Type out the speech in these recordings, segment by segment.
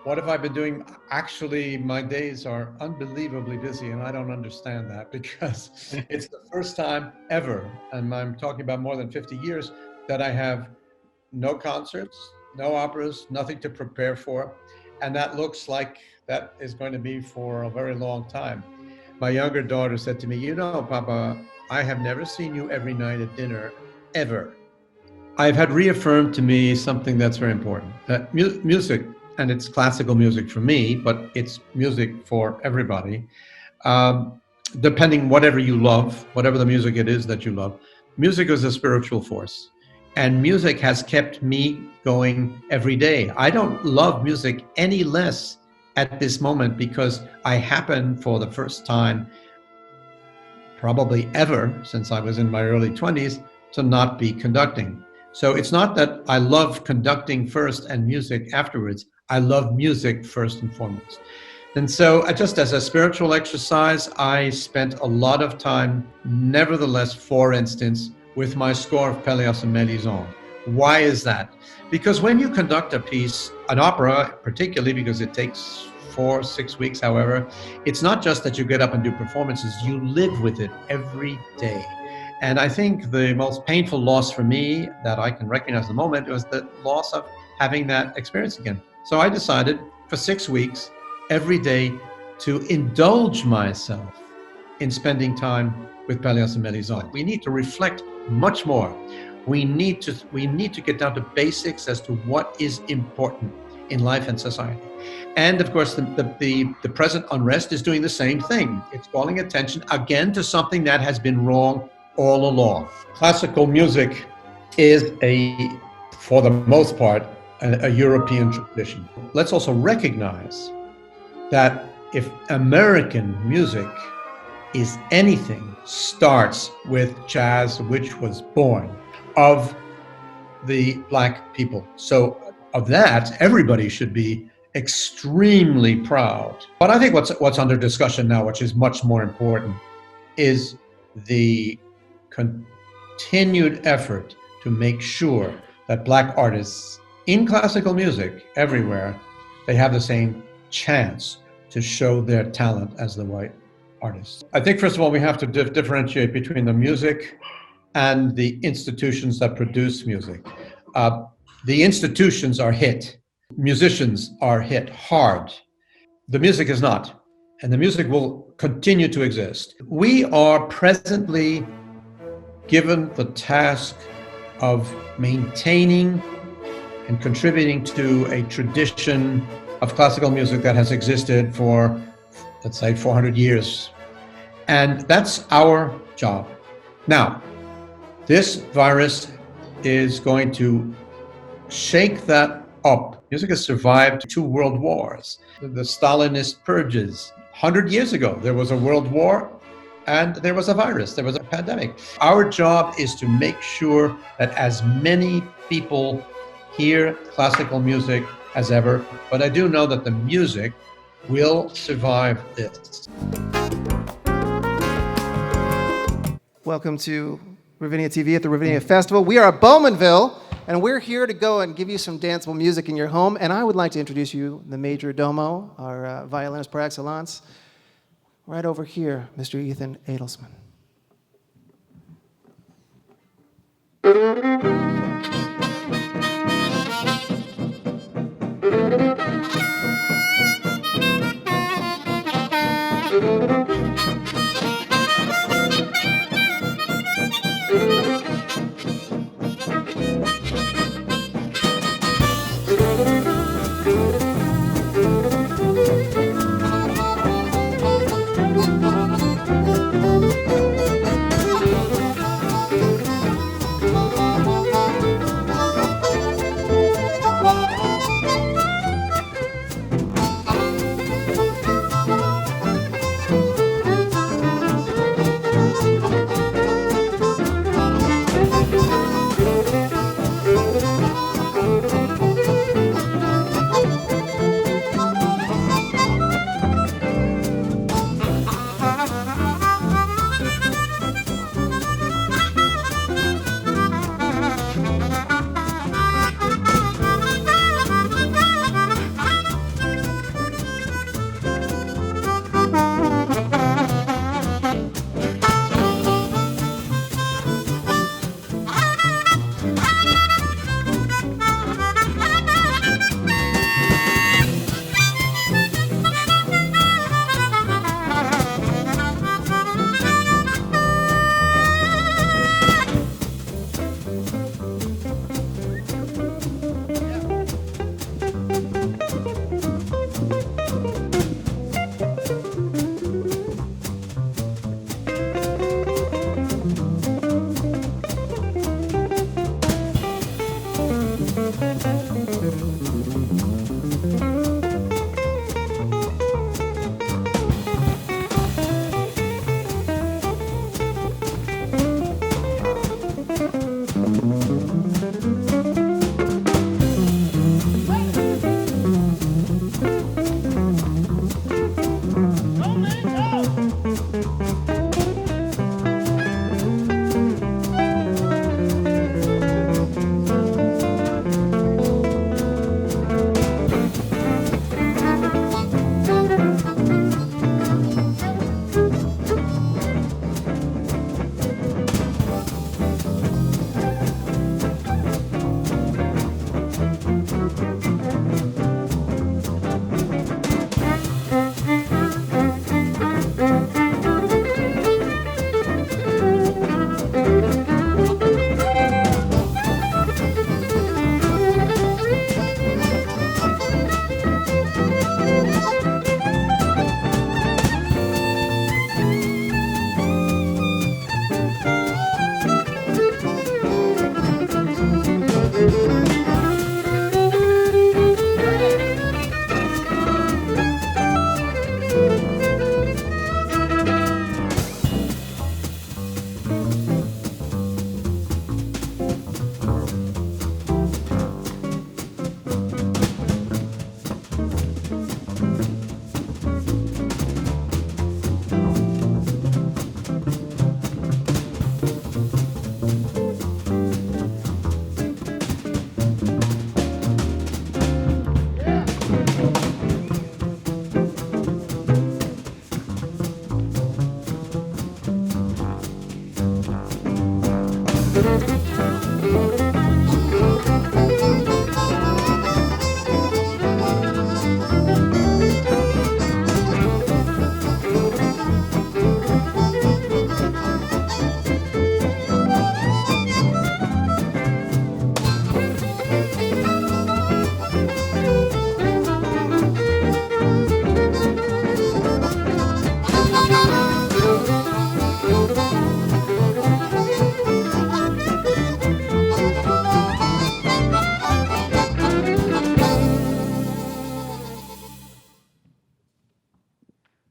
What have I been doing? Actually, my days are unbelievably busy, and I don't understand that because it's the first time ever, and I'm talking about more than 50 years, that I have no concerts, no operas, nothing to prepare for. And that looks like that is going to be for a very long time. My younger daughter said to me, "You know, Papa, I have never seen you every night at dinner, ever." I've had reaffirmed to me something that's very important, that music, and it's classical music for me, but it's music for everybody. Um, Depending whatever you love, whatever the music it is that you love, music is a spiritual force. And music has kept me going every day. I don't love music any less at this moment because I happen for the first time, probably ever since I was in my early 20s, to not be conducting. So it's not that I love conducting first and music afterwards. I love music first and foremost. And so just as a spiritual exercise, I spent a lot of time, nevertheless, for instance, with my score of Pelléas and Mélisande. Why is that? Because when you conduct a piece, an opera particularly, because it takes 4, 6 weeks, however, it's not just that you get up and do performances, you live with it every day. And I think the most painful loss for me that I can recognize at the moment was the loss of having that experience again. So I decided for 6 weeks, every day, to indulge myself in spending time with Pelléas and Mélisande. We need to reflect much more. We need to get down to basics as to what is important in life and society. And of course, the present unrest is doing the same thing. It's calling attention again to something that has been wrong all along. Classical music is for the most part, a European tradition. Let's also recognize that if American music is anything, starts with jazz, which was born of the Black people. So of that, everybody should be extremely proud. But I think what's under discussion now, which is much more important, is the continued effort to make sure that Black artists in classical music everywhere, they have the same chance to show their talent as the white artists. I think, first of all, we have to differentiate between the music and the institutions that produce music. The institutions are hit. Musicians are hit hard. The music is not, and the music will continue to exist. We are presently given the task of maintaining and contributing to a tradition of classical music that has existed for, let's say, 400 years. And that's our job. Now, this virus is going to shake that up. Music has survived 2 world wars, the Stalinist purges. 100 years ago, there was a world war and there was a virus, there was a pandemic. Our job is to make sure that as many people hear classical music as ever, but I do know that the music will survive this. Welcome to Ravinia TV at the Ravinia Festival. We are at Bowmanville, and we're here to go and give you some danceable music in your home. And I would like to introduce you the Major Domo, our violinist par excellence, right over here, Mr. Ethan Adelsman.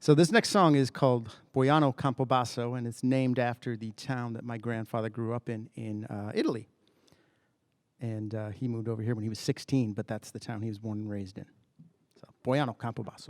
So this next song is called Bojano Campobasso, and it's named after the town that my grandfather grew up in Italy. And he moved over here when he was 16, but that's the town he was born and raised in. So Bojano Campobasso.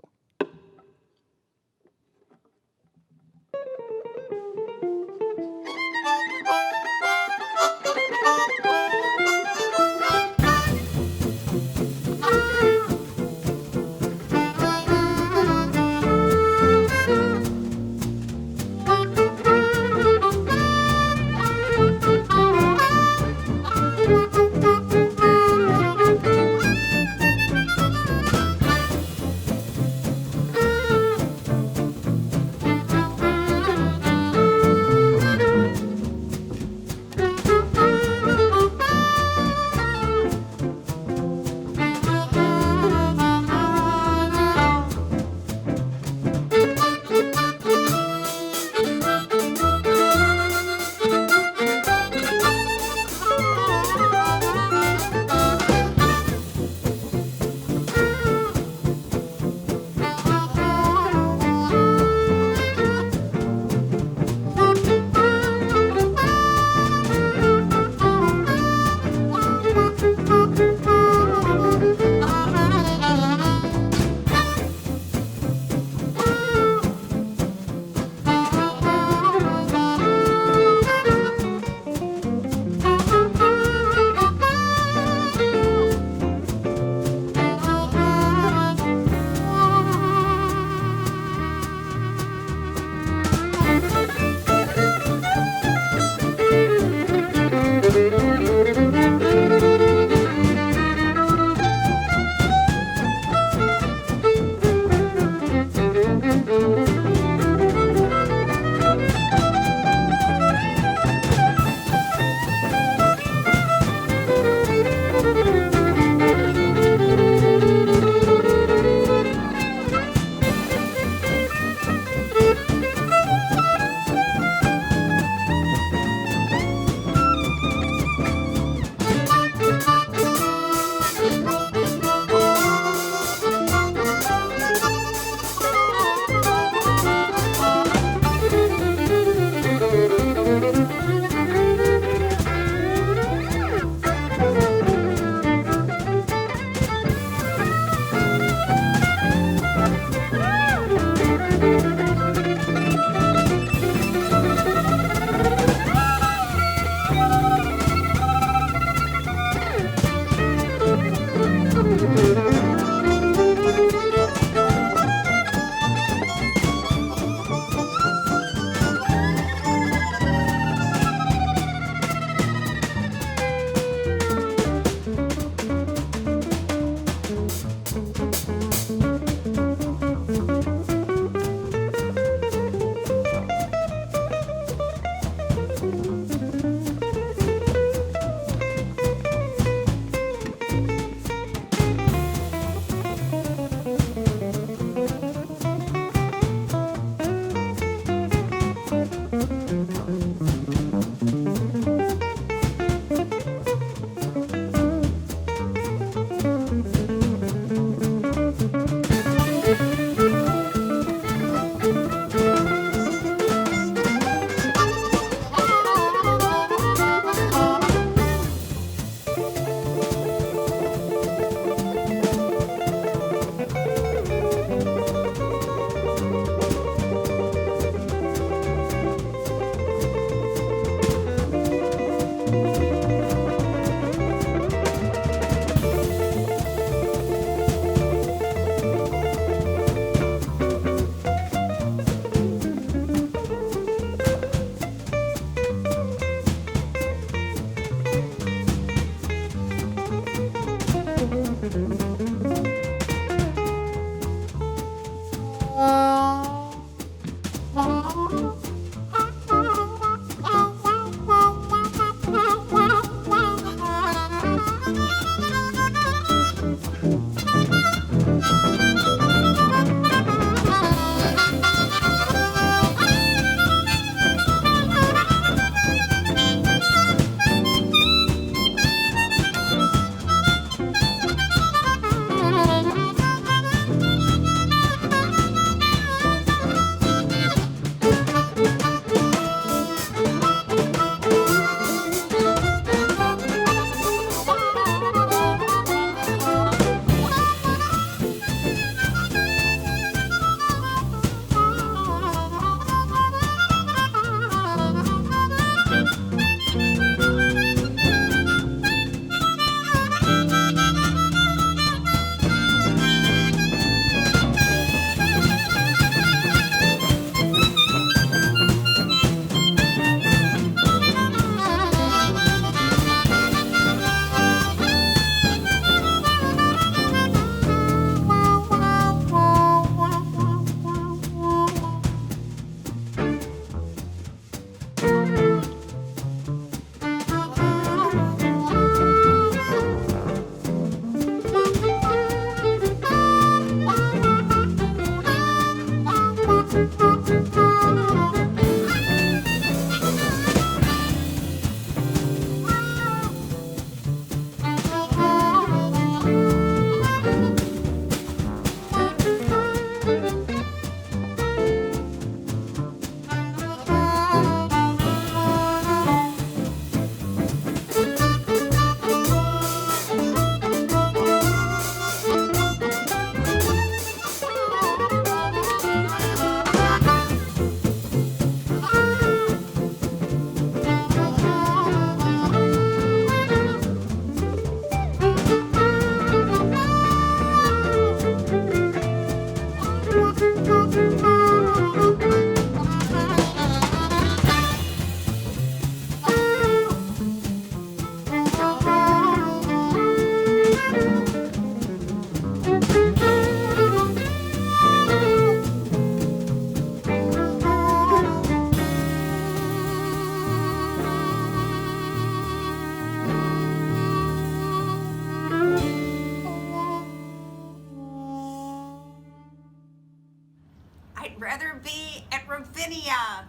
I'd rather be at Ravinia.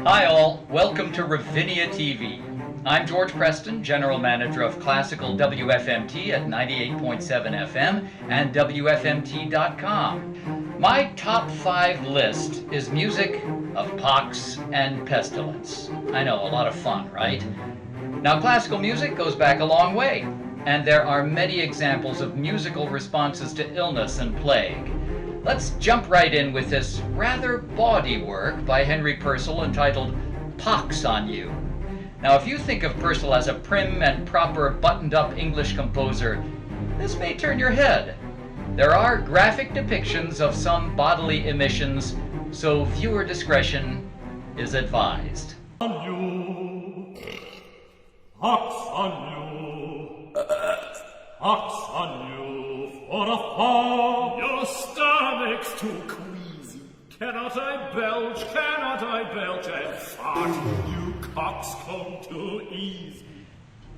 Hi all, welcome to RaviniaTV. I'm George Preston, General Manager of Classical WFMT at 98.7 FM and WFMT.com. My top 5 list is music of pox and pestilence. I know, a lot of fun, right? Now, classical music goes back a long way, and there are many examples of musical responses to illness and plague. Let's jump right in with this rather bawdy work by Henry Purcell entitled Pox on You. Now, if you think of Purcell as a prim and proper buttoned-up English composer, this may turn your head. There are graphic depictions of some bodily emissions, so viewer discretion is advised. On you, pox on you, pox on you for a fall. Your stomach's too queasy. Cannot I belch and fart? You coxcomb too easy.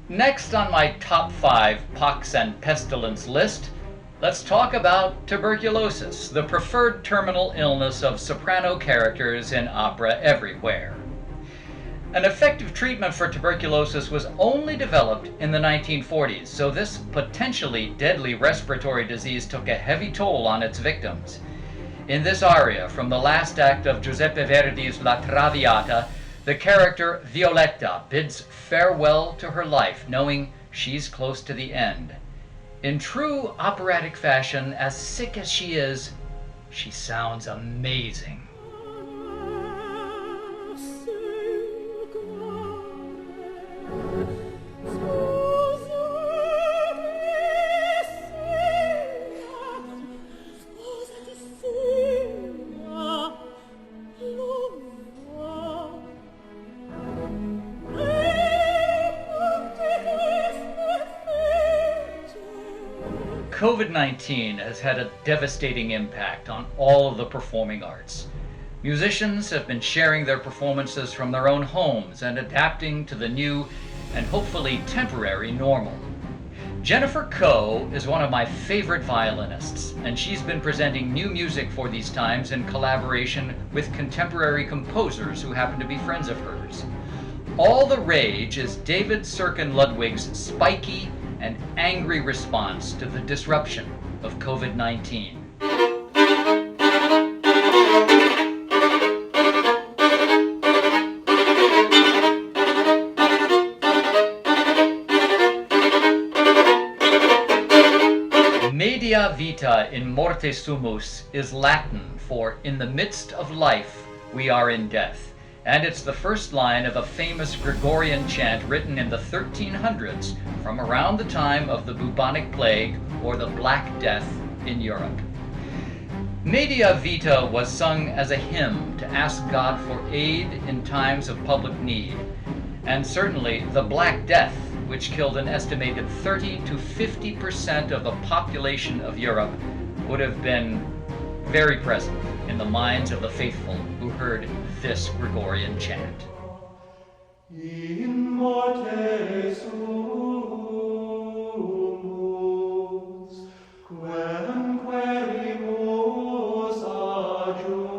Next on my top 5 pox and pestilence list, let's talk about tuberculosis, the preferred terminal illness of soprano characters in opera everywhere. An effective treatment for tuberculosis was only developed in the 1940s, so this potentially deadly respiratory disease took a heavy toll on its victims. In this aria from the last act of Giuseppe Verdi's La Traviata, the character Violetta bids farewell to her life, knowing she's close to the end. In true operatic fashion, as sick as she is, she sounds amazing. COVID-19 has had a devastating impact on all of the performing arts. Musicians have been sharing their performances from their own homes and adapting to the new and hopefully temporary normal. Jennifer Coe is one of my favorite violinists, and she's been presenting new music for these times in collaboration with contemporary composers who happen to be friends of hers. All the rage is David Sirkin Ludwig's spiky and angry response to the disruption of COVID-19. Media vita in morte sumus is Latin for in the midst of life we are in death. And it's the first line of a famous Gregorian chant written in the 1300s from around the time of the bubonic plague or the Black Death in Europe. Media Vita was sung as a hymn to ask God for aid in times of public need. And certainly the Black Death, which killed an estimated 30 to 50% of the population of Europe, would have been very present in the minds of the faithful who heard this Gregorian chant. In morte sumus, quem querimus adjutorem,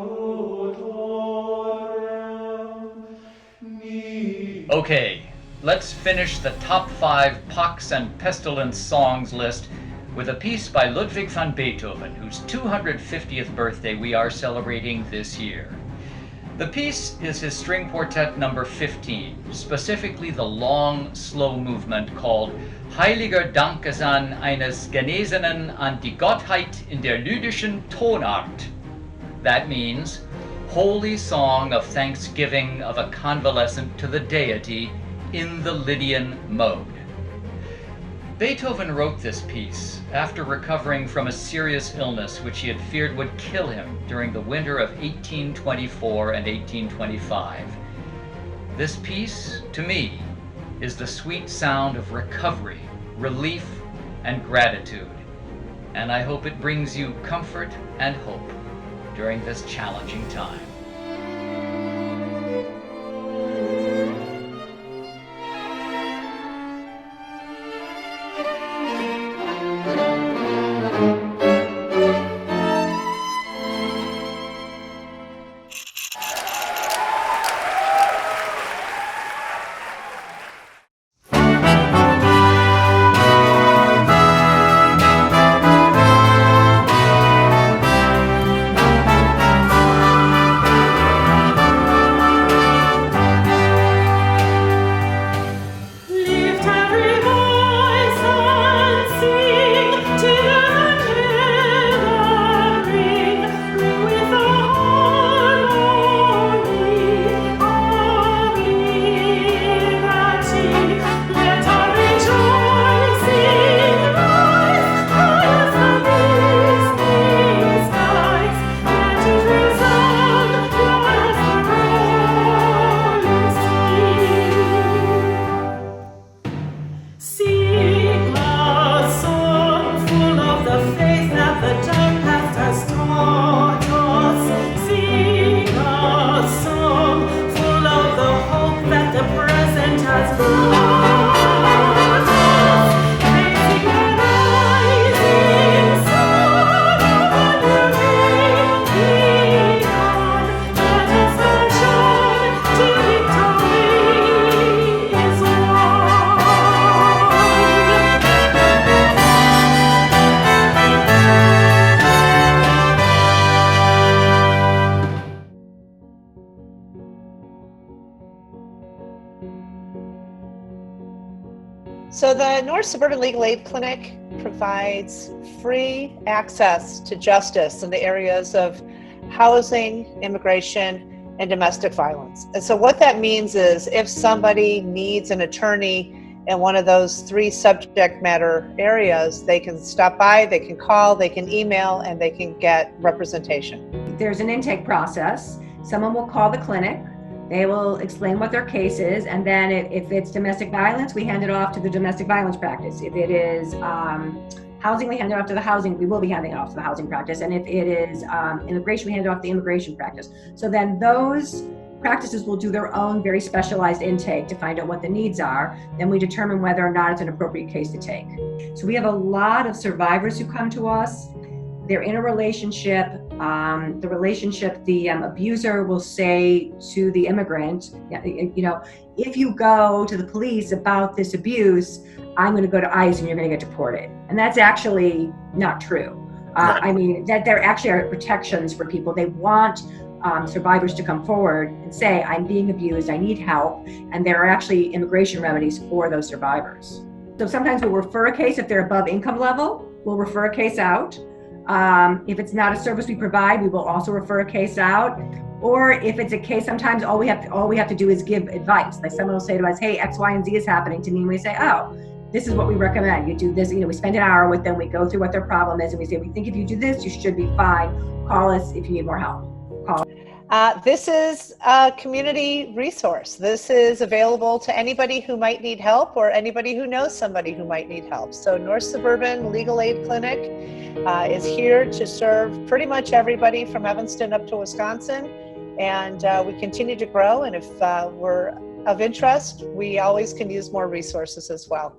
Okay, let's finish the top 5 pox and pestilence songs list with a piece by Ludwig van Beethoven, whose 250th birthday we are celebrating this year. The piece is his string quartet number 15, specifically the long, slow movement called Heiliger Dankgesang eines Genesenen an die Gottheit in der lydischen Tonart. That means, Holy Song of Thanksgiving of a Convalescent to the Deity in the Lydian mode. Beethoven wrote this piece after recovering from a serious illness which he had feared would kill him during the winter of 1824 and 1825. This piece, to me, is the sweet sound of recovery, relief, and gratitude, and I hope it brings you comfort and hope during this challenging time. So the North Suburban Legal Aid Clinic provides free access to justice in the areas of housing, immigration, and domestic violence. And so what that means is if somebody needs an attorney in one of those 3 subject matter areas, they can stop by, they can call, they can email, and they can get representation. There's an intake process. Someone will call the clinic. They will explain what their case is, and then if it's domestic violence, we hand it off to the domestic violence practice. If it is housing, we hand it off to the housing. We will be handing it off to the housing practice. And if it is immigration, we hand it off to the immigration practice. So then those practices will do their own very specialized intake to find out what the needs are. Then we determine whether or not it's an appropriate case to take. So we have a lot of survivors who come to us. They're in a relationship. The abuser will say to the immigrant, you know, if you go to the police about this abuse, I'm going to go to ICE and you're going to get deported. And that's actually not true. I mean, that there actually are protections for people. They want survivors to come forward and say, I'm being abused, I need help. And there are actually immigration remedies for those survivors. So sometimes we'll refer a case if they're above income level, we'll refer a case out. If it's not a service we provide, we will also refer a case out. Or if it's a case, sometimes all we have to do is give advice. Like someone will say to us, hey, X, Y, and Z is happening to me. And we say, oh, this is what we recommend. You do this, you know, we spend an hour with them, we go through what their problem is, and we say, we think if you do this, you should be fine. Call us if you need more help. Call. This is a community resource. This is available to anybody who might need help or anybody who knows somebody who might need help. So North Suburban Legal Aid Clinic is here to serve pretty much everybody from Evanston up to Wisconsin. And we continue to grow. And if we're of interest, we always can use more resources as well.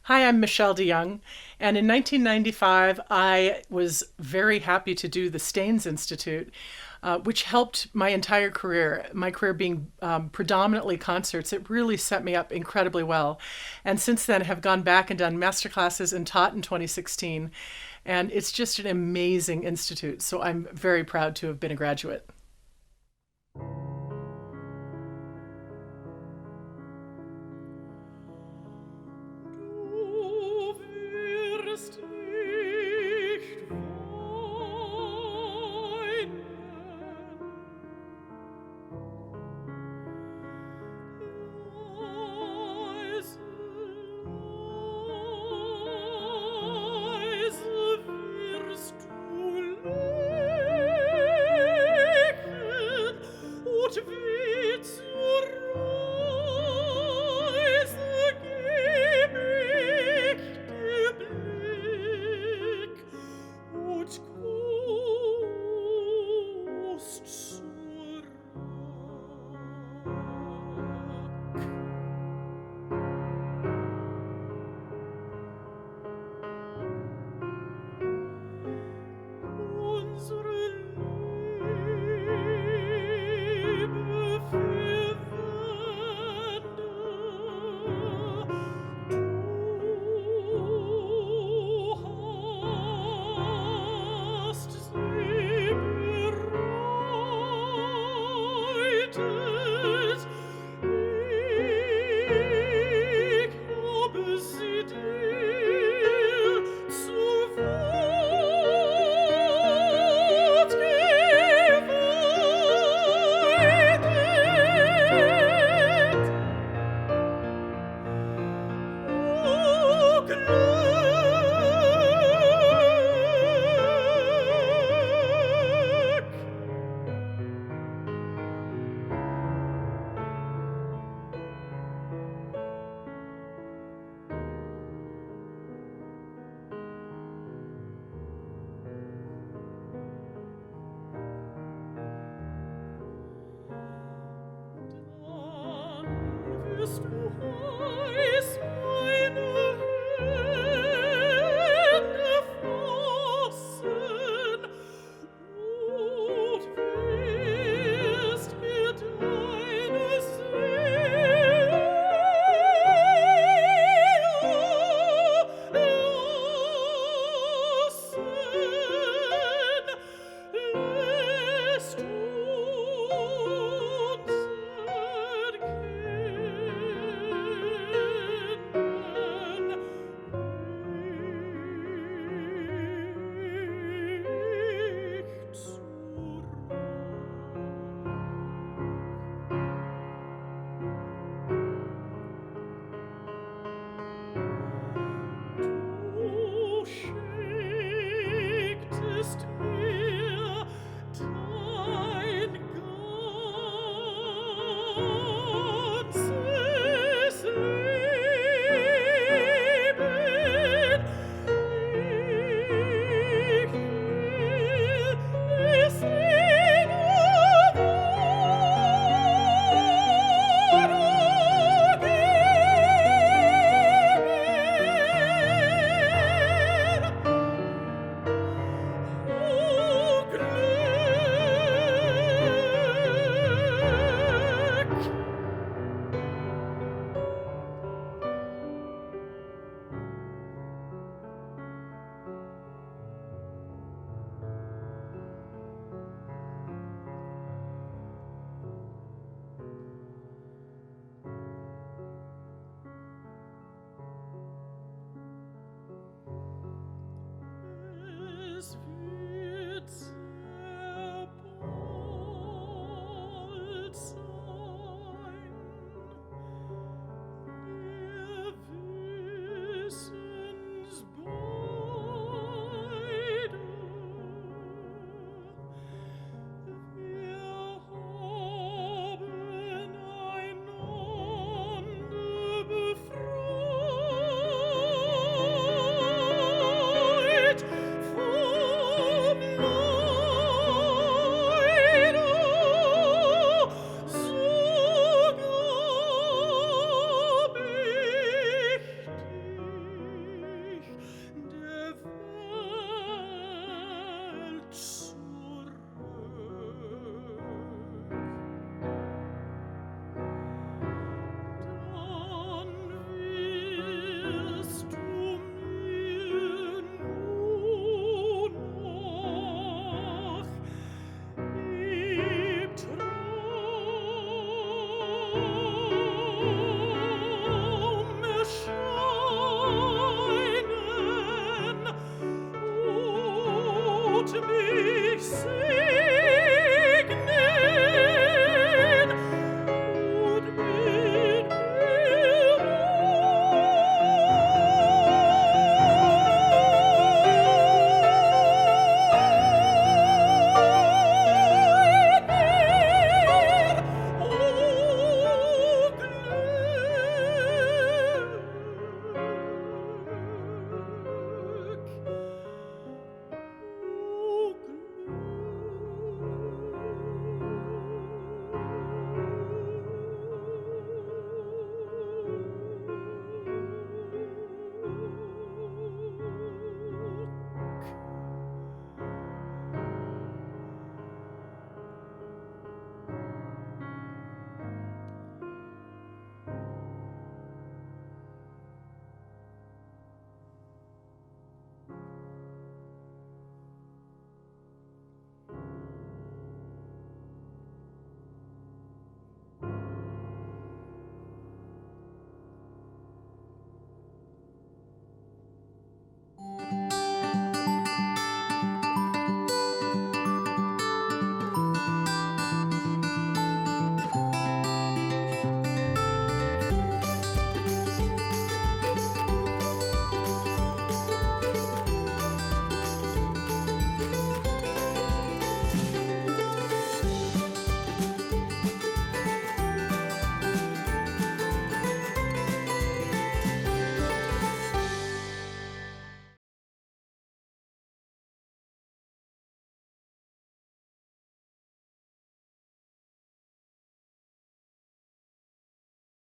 Hi, I'm Michelle DeYoung, and in 1995, I was very happy to do the Staines Institute, which helped my entire career. My career being predominantly concerts, it really set me up incredibly well. And since then, have gone back and done masterclasses and taught in 2016, and it's just an amazing institute. So I'm very proud to have been a graduate. Ghost